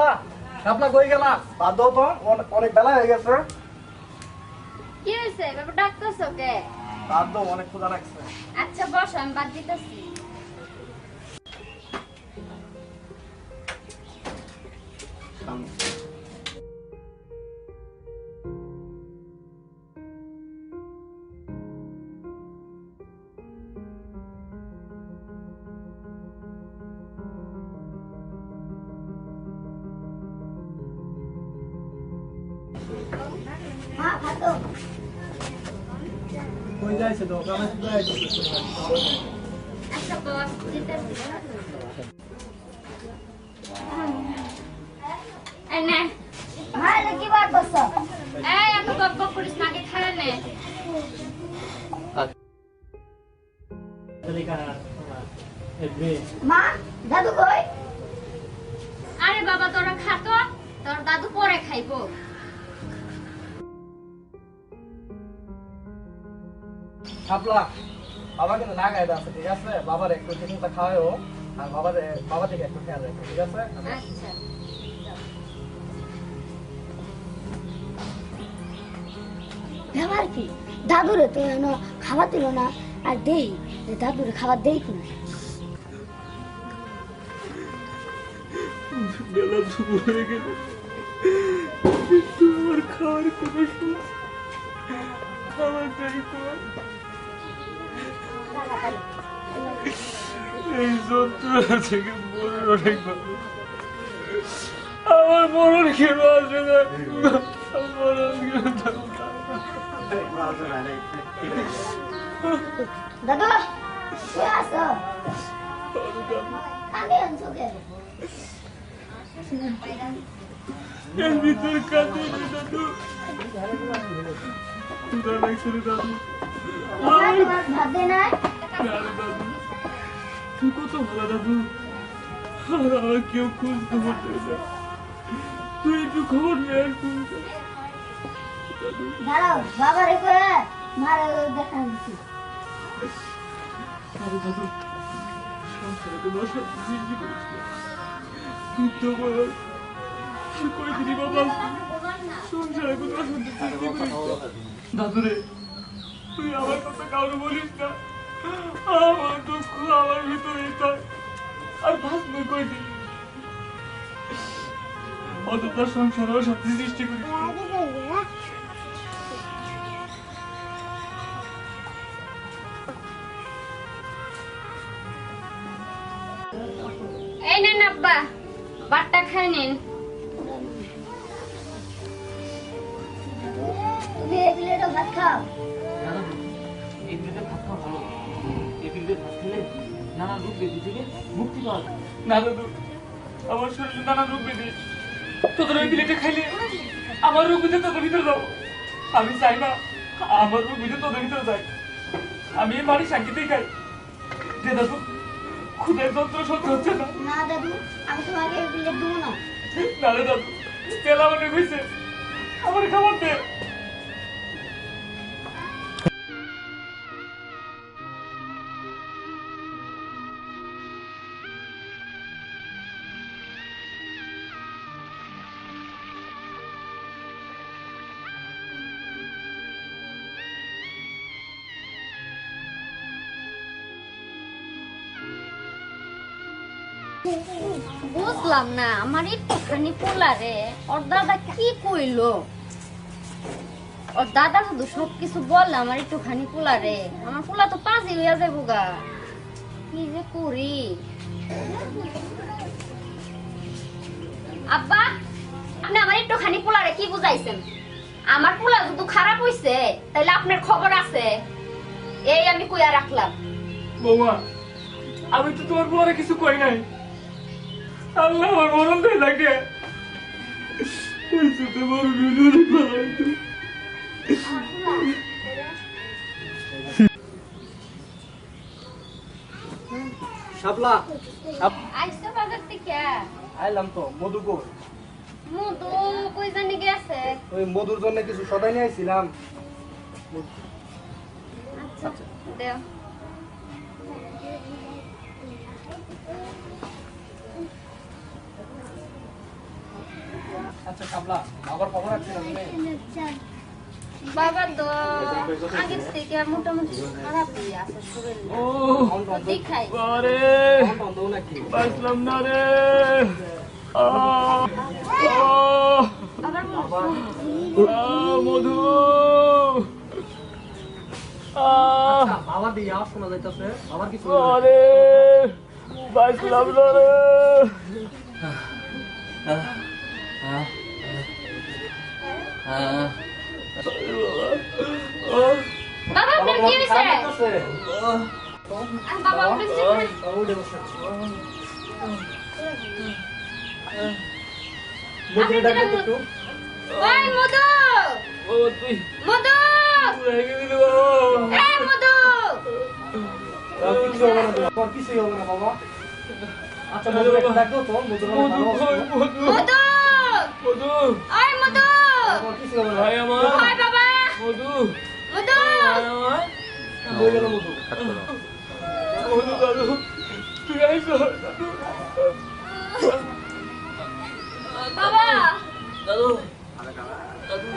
শাপলা শাপলা কই গেলা? বাদ দাও তো, অনেক বেলা হয়ে গেছে। কি হয়েছে বাবা, ডাকতেছো কে? বাদ দাও, অনেক ক্ষুধা লাগছে। আচ্ছা বসো, আমি বাদ দিতেছি। কই যাইছে তো? কামে যাইছে। আচ্ছা বস, দিতেছি। এই নে। ভাই কি বার করছো? এই এত বক বক করিস না, আগে খায় নে। মা দাদু কই? আরে বাবা তোরা খা তো, তোর দাদু পরে খাইবো। শাপলা বাবা কিন্তু না গাইতে আছে, ঠিক আছে? বাবার একটু চিন্তা খাওয়াও, আর বাবা থেকে একটু খেয়াল রাখো, ঠিক আছে? আচ্ছা ব্যাপার কি? দাদুরে তো এনো খাবার দিল না, আর দেই দাদুরে খাবার দেই কিনা? বেলা দুপুর হয়ে গেল, কিন্তু আমার খাওয়ার কোনো খাবার নাই তো। এই যন্ত্রণা থেকে মরণ অনেক ভালো, আমার মরণ কেন আসবে না? মরণ কেন দাদু কে আসো? কানে আনছো কে? এর ভিতর কাঁদে দাদু, ক্ষুধা লাগছে রে দাদু। তোমার ভাত দে নাই? না রে দাদু, তুই কত ভালো দাদু, আর আমার কেউ খোঁজ খবর দেয় না। তুই একটু খবর নিয়ে আসবি দাদু। দাঁড়াও, বাবারে করে মারা দেখা দিচ্ছি। আরে দাদু, সংসারে তোমার সাথে সৃষ্টি করেছিল, কিন্তু আমার কয়েকদিনই বাবা সংসারে কোনো অশান্তি সৃষ্টি করিস দাদু রে। তুই আমার কথা কাউকে বলিস না, আমার দুঃখ আমার ভিতরেই থাক, আর ভাসবে কয়দিন অযথা সংসারে অশান্তি সৃষ্টি করিস না। এই নেন আব্বা, ভাতটা খাই নিন। তুমি এই প্লেটে ভাত খাও। এই প্লেটে ভাত খাওয়া ভালো, এই প্লেটে ভাত খেলে নানা রোগ ব্যাধি থেকে মুক্তি পাওয়া যায়। না দাদু, আমার শরীরে নানা রোগ ব্যাধি, তোদের ওই প্লেটে খাইলে আমার রোগ ব্যাধি তোদের ভিতরে যাবো। আমি চাই না আমার রোগ ব্যাধি তোদের ভিতরে যায়। আমি এই বাড়ির শান্তিতেই খাই। যে দাদু, খুদের যন্ত্র সহ্য হচ্ছে না। না দাদু, আমি তোমাকে এই প্লেট দেবো না। না রে দাদু, তেলা মনে হয়েছে, আমার খাবার দে। বুঝলাম না, আমার একটুখানি পোলা রে ওর দাদা কি কইলো? ওর দাদা শুধু সবকিছু বললে আমার একটুখানি পোলা রে, আমার পোলা তো পাজি হইয়া যাবো গা। কি যে করি? আব্বা, আপনি আমার একটুখানি পোলা রে কি বুঝাইছেন? আমার পোলা যদি খারাপ হইছে তাহলে আপনার খবর আছে, এই আমি কইয়া রাখলাম। বৌমা, আমি তো তোমার বলারে কিছু কই নাই। আল্লাহ আমার মরণ দেয় লাগে, শাপলা আইসো বাজার থেকে? আইলাম তো। মধু কই? মধু কই জানি গেছে। ওই মধুর জন্য কিছু সদাই নিয়ে আইছিলাম। আচ্ছা দেও। আচ্ছা কাবলা বাবার খবর আছে না তুমি? বাবা তো আগের থেকে মোটামুটি খারাপই আছে শরীর। ও দেখাই আরে বন্ধ নাকি? বাঁচলাম না রে আবার মধু আচ্ছা বাবার দিয়ে আওয়াজ শোনা যাইতেছে, বাবার কিছু আরে বাঁচলাম না রে বাবা আপনার কি হয়েছে? বাবা আপনি কি উঠে বসে মুখে ডাকে একটু। ওই মধু ও তুই মধু রেগে দিল বাবা এই মধু কিছু হবে না, তোর কিছুই হবে না বাবা। আচ্ছা মধু একটু ডাকো তো, মধু মধু কই মধু মধু মধু ওই মধু তোর কিছু হবে না। ভাই আমার ওই বাবা মধু মধু ভাই আমার হয়ে গেল মধু। মধু দাদু তুই আইসো বাবা দাদু দাদু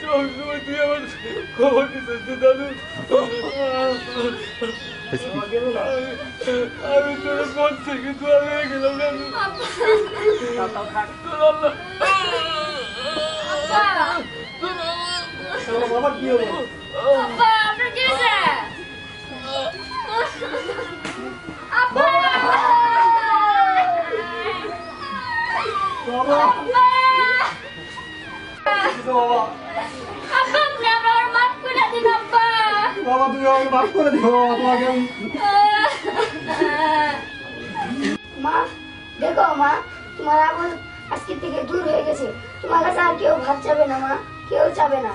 সবসময় তুই আমার খবর দিচ্ছিস দাদু আমি তোর মন থেকে তো আমি গেলাম দাদু তোর আল্লাহ চলো বাবা কি হলো? বাবা আপনার কি হয়েছে? আব্বা বাবা কিছু বাবা, আব্বা আপনি আমার মাফ করে দিন আব্বা। বাবা তুমি আমাকে মাফ করে দিও বাবা, তোমাকে আমি মা দেখো মা, তোমার আগুন আজকে থেকে দূর হয়ে গেছে। তোমার কাছে আর কেউ ভাত চাবে না মা, কেউ চাবে না।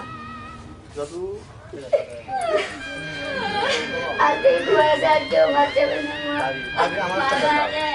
আর থেকে তোমার কাছে আর কেউ ভাত চাবে না মা। বাবা রে।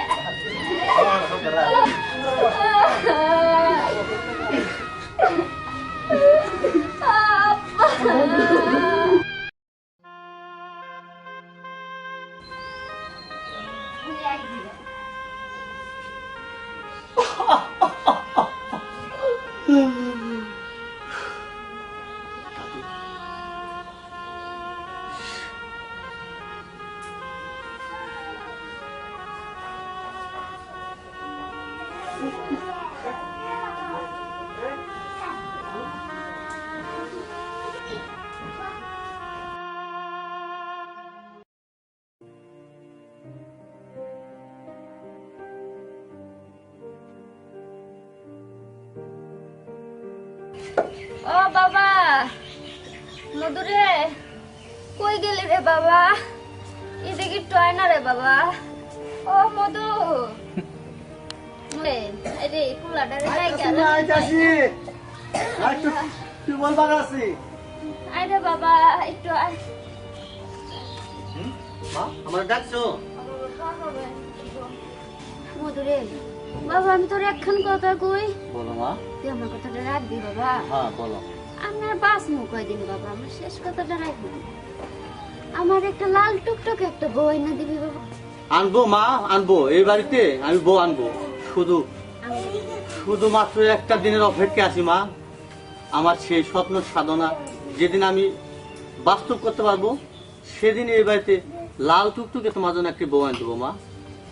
ও বাবা মধুরে কই গেলি রে বাবা? এদিকে একটু আয় না রে বাবা। ও মধু রে কুলাটা রে তুই বলবার আছি আয় রে বাবা একটু আয়। আমার ডাকছো? মধুরে বাবা আমি তোর একখান কথা কই, বলো মা। তুই আমার কথাটা রাখবি বাবা। হ্যাঁ বলো। আমার বাস মুখ কয়দিন বাবা, আমার শেষ কথাটা রাখবি। আমার একটা লাল টুকটুক একটা বই না দিবি বাবা? আনবো মা, আনবো। এই বাড়িতে আমি বউ আনবো। শুধুমাত্র একটা দিনের অপেক্ষা আছি মা। আমার সেই স্বপ্ন সাধনা যেদিন আমি বাস্তব করতে পারবো, সেদিন এই বাড়িতে লাল টুকটুকে তোমার জন্য একটি বউ আন দেবো মা।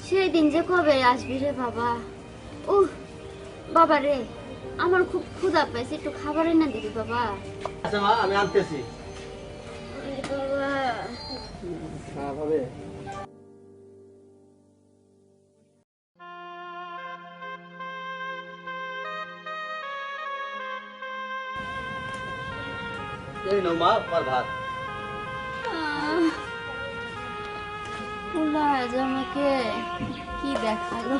সেই দিন যে কবে আসবি রে বাবা? উহ বাবা রে আমার খুব ক্ষুধা পাইছে, একটু খাবার এনে দিবি বাবা। আচ্ছা মা, আমি আনতেছি। ওরে বাবা হ্যাঁ ভাবে এই নাও মা তোমার ভাত। ফুলা আজ আমাকে কি দেখালো?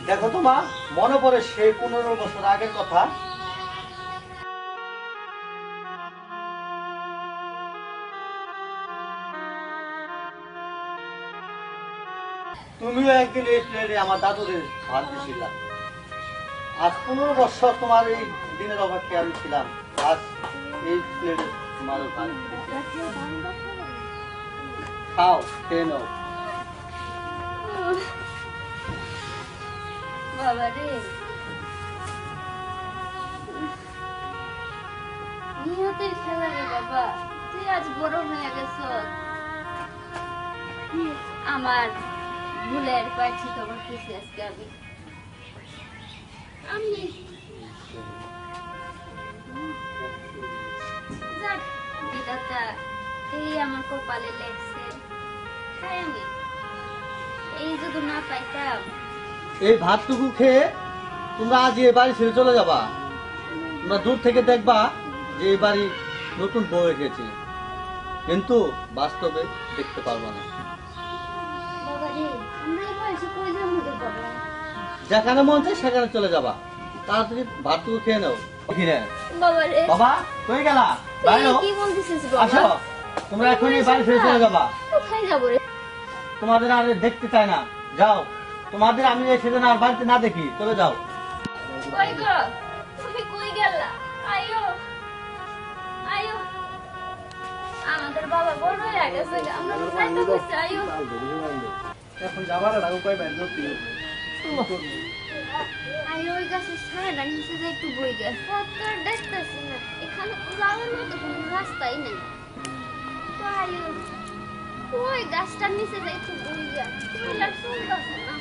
দেখো তো মা, মনে পড়ে সেই 15 বছর আগের কথা। তুমিও একদিন এই প্লেটে আমার দাদুদের ভাত দিয়েছিলা। আজ 15 বছর তোমার এই দিনের অপেক্ষায় আমি ছিলাম। আজ এই প্লেটে তোমার ভাত খাও, খেয়ে নাও। বাবা রে, নিহতের খেলা রে বাবা, তুই আজ বড় হয়ে গেছ। আমার ভুলের পাইছি তোমার কিছু আজকে আমি যাক, বিধাতা এই আমার কপালে লেগছে, খাই আমি এই যদি না পাইতাম। এই ভাতটুকু খেয়ে তোমরা আজ এই বাড়ি ছেড়ে চলে যাবা। তোমরা দূর থেকে দেখবা যে এই বাড়ি নতুন বউ এসেছে, কিন্তু বাস্তবে দেখতে পারবা না। বাবা রে, আমরা এই বয়সে কই যাবো রে বাবা? যেখানে মন চায় সেখানে চলে যাবা। তাড়াতাড়ি ভাতটুকু খেয়ে নাও। বাবা রে, বাবা কই গেলা? বাইরে কি বলতেছিস আসো, বাবা? তোমরা এখন এই বাড়ি ছেড়ে চলে যাবা। কোথায় যাবো রে? তোমাদের আর দেখতে চাই না, যাও। তোমাদের আমি সেদিন আর বাড়িতে না দেখি, চলে যাও। কই গো, তুমি কই গেলা? আয়ো আয়ো, আমাদের বাবা বড় হয়ে গেছে, আমরা তো যাইতে বসে। আয়ো এখন যাবার আর উপায় পাই না। আয়ো, ওই গাছের ছায়াটা নিচে যে একটু বই গে, পথ তো আর দেখতেছি না, এখানে তো যাওয়ার মতো কোনো রাস্তাই নেই। তো আয়ো, ওই গাছটার নিচে যে একটু বই গে, তুমি চলতেছে না।